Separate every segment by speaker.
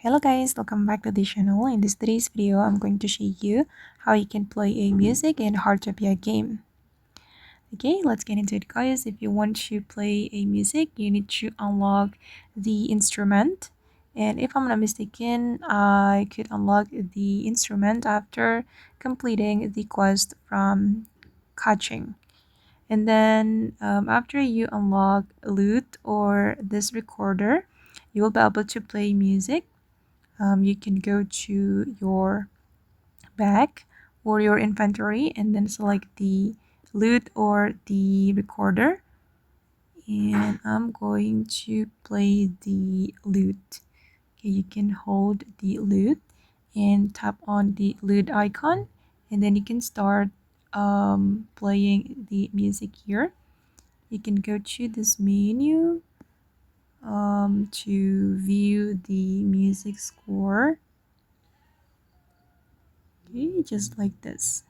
Speaker 1: Hello guys, welcome back to the channel. In this today's video, I'm going to show you how you can play a music in Heartopia game. Okay, let's get into it guys. If you want to play a music, you need to unlock the instrument. And if I'm not mistaken, I could unlock the instrument after completing the quest from catching. And then after you unlock lute or this recorder, you will be able to play music. You can go to your bag or your inventory and then select the lute or the recorder, and I'm going to play the lute. Okay, you can hold the lute and tap on the lute icon, and then you can start playing the music here. You can go to this menu to view the music score. Okay, just like this.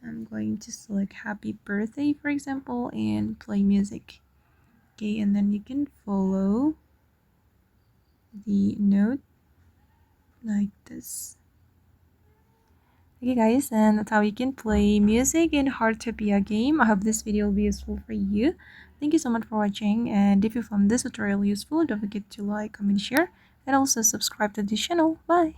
Speaker 1: I'm going to select happy birthday, for example, and play music. Okay, and then you can follow the note like this. Okay guys, and that's how you can play music in Heartopia game. I hope this video will be useful for you. Thank you so much for watching, and if you found this tutorial useful, don't forget to like, comment, share, and also subscribe to the channel. Bye!